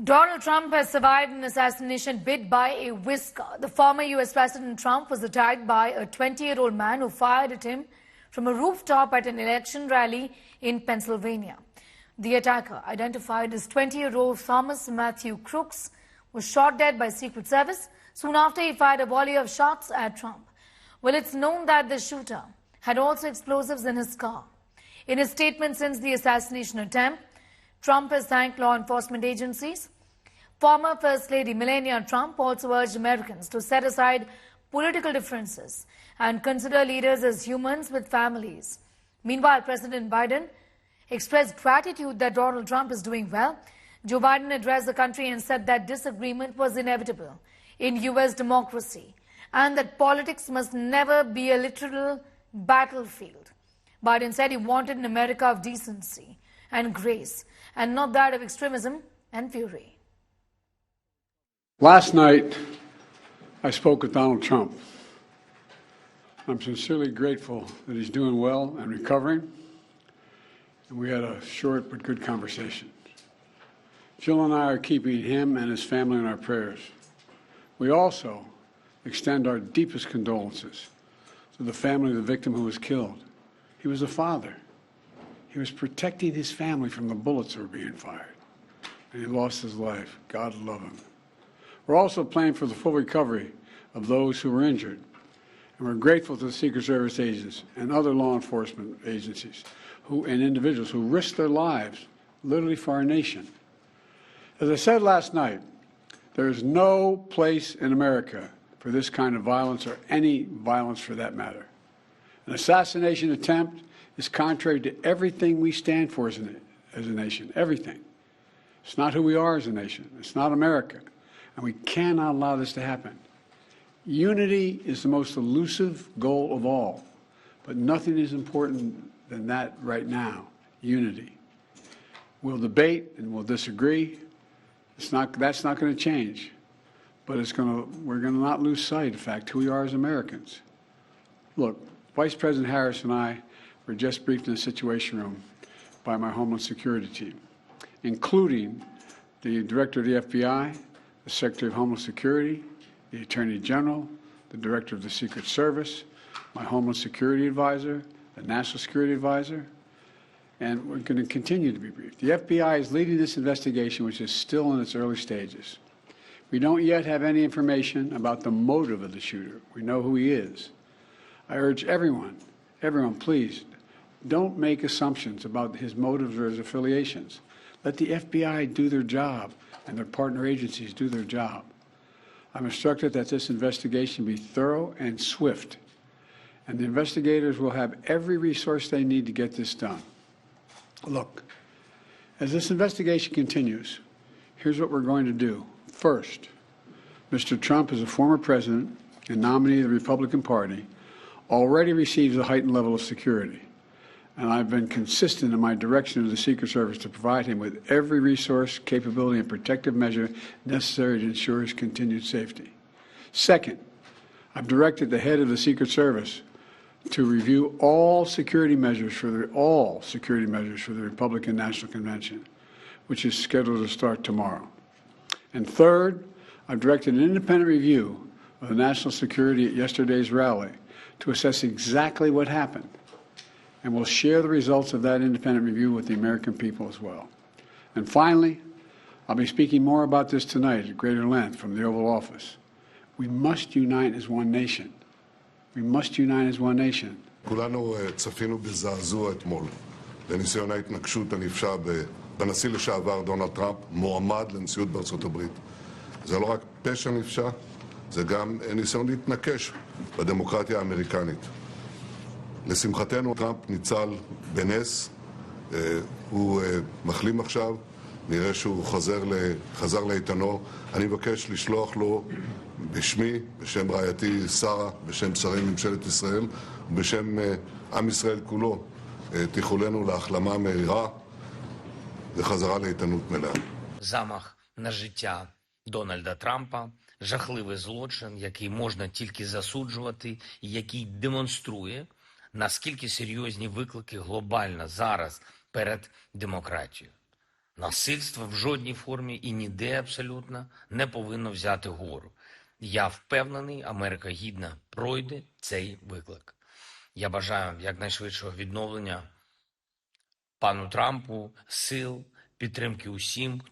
Donald Trump has survived an assassination bit by a whisker. The former U.S. President Trump was attacked by a 20-year-old man who fired at him from a rooftop at an election rally in Pennsylvania. The attacker, identified as 20-year-old Thomas Matthew Crooks, was shot dead by Secret Service soon after he fired a volley of shots at Trump. Well, it's known that the shooter had also explosives in his car. In his statement since the assassination attempt, Trump has thanked law enforcement agencies. Former First Lady Melania Trump also urged Americans to set aside political differences and consider leaders as humans with families. Meanwhile, President Biden expressed gratitude that Donald Trump is doing well. Joe Biden addressed the country and said that disagreement was inevitable in U.S. democracy and that politics must never be a literal battlefield. Biden said he wanted an America of decency and grace and not that of extremism and fury. Last night, I spoke with Donald Trump. I'm sincerely grateful that he's doing well and recovering, and we had a short but good conversation. Jill and I are keeping him and his family in our prayers. We also extend our deepest condolences to the family of the victim who was killed. He was a father. He was protecting his family from the bullets that were being fired, and he lost his life. God love him. We're also praying for the full recovery of those who were injured, and we're grateful to the Secret Service agents and other law enforcement agencies and individuals who risked their lives literally for our nation. As I said last night, there is no place in America for this kind of violence or any violence for that matter. An assassination attempt is contrary to everything we stand for as a nation, everything. It's not who we are as a nation. It's not America. And we cannot allow this to happen. Unity is the most elusive goal of all, but nothing is important than that right now, unity. We'll debate and we'll disagree. That's not going to change, but we're going to not lose sight of the fact who we are as Americans. Look, Vice President Harris and I were just briefed in the Situation Room by my Homeland Security team, including the Director of the FBI, the Secretary of Homeland Security, the Attorney General, the Director of the Secret Service, my Homeland Security Advisor, the National Security Advisor, and we're going to continue to be briefed. The FBI is leading this investigation, which is still in its early stages. We don't yet have any information about the motive of the shooter. We know who he is. I urge everyone, please, don't make assumptions about his motives or his affiliations. Let the FBI do their job and their partner agencies do their job. I'm instructed that this investigation be thorough and swift, and the investigators will have every resource they need to get this done. Look, as this investigation continues, here's what we're going to do. First, Mr. Trump, as a former president and nominee of the Republican Party, already receives a heightened level of security. And I've been consistent in my direction to the Secret Service to provide him with every resource, capability, and protective measure necessary to ensure his continued safety. Second, I've directed the head of the Secret Service to review all security measures for the Republican National Convention, which is scheduled to start tomorrow. And third, I've directed an independent review of the national security at yesterday's rally to assess exactly what happened. And we'll share the results of that independent review with the American people as well. And finally, I'll be speaking more about this tonight at greater length from the Oval Office. We must unite as one nation. We must unite as one nation. כולנו צפינו בזעזוע אתמול לניסיון ההתנקשות הנפשע בנשיא לשעבר דונלד טראמפ, מועמד לנשיאות בארצות הברית. זה לא רק פשע נפשע, זה גם ניסיון להתנקש בדמוקרטיה האמריקנית. לשמחתנו טראמפ ניצל בנס, הוא מחלים עכשיו, נראה שהוא חזר לאיתנו. אני מבקש לשלוח לו בשמי, בשם רעייתי שרה, בשם שרי ממשלת ישראל, ובשם עם ישראל כולו, תיחולנו להחלמה מהירה וחזרה לאיתנות מלאה. Замах на життя Дональда Трампа – жахливий злочин, який можна тільки засуджувати, і який демонструє, наскільки серйозні виклики глобально зараз перед демократією. Насильство в жодній формі і ніде абсолютно не повинно взяти гору. Я впевнений, Америка гідна пройде цей виклик. Я бажаю якнайшвидшого відновлення пану Трампу, сил, підтримки усім,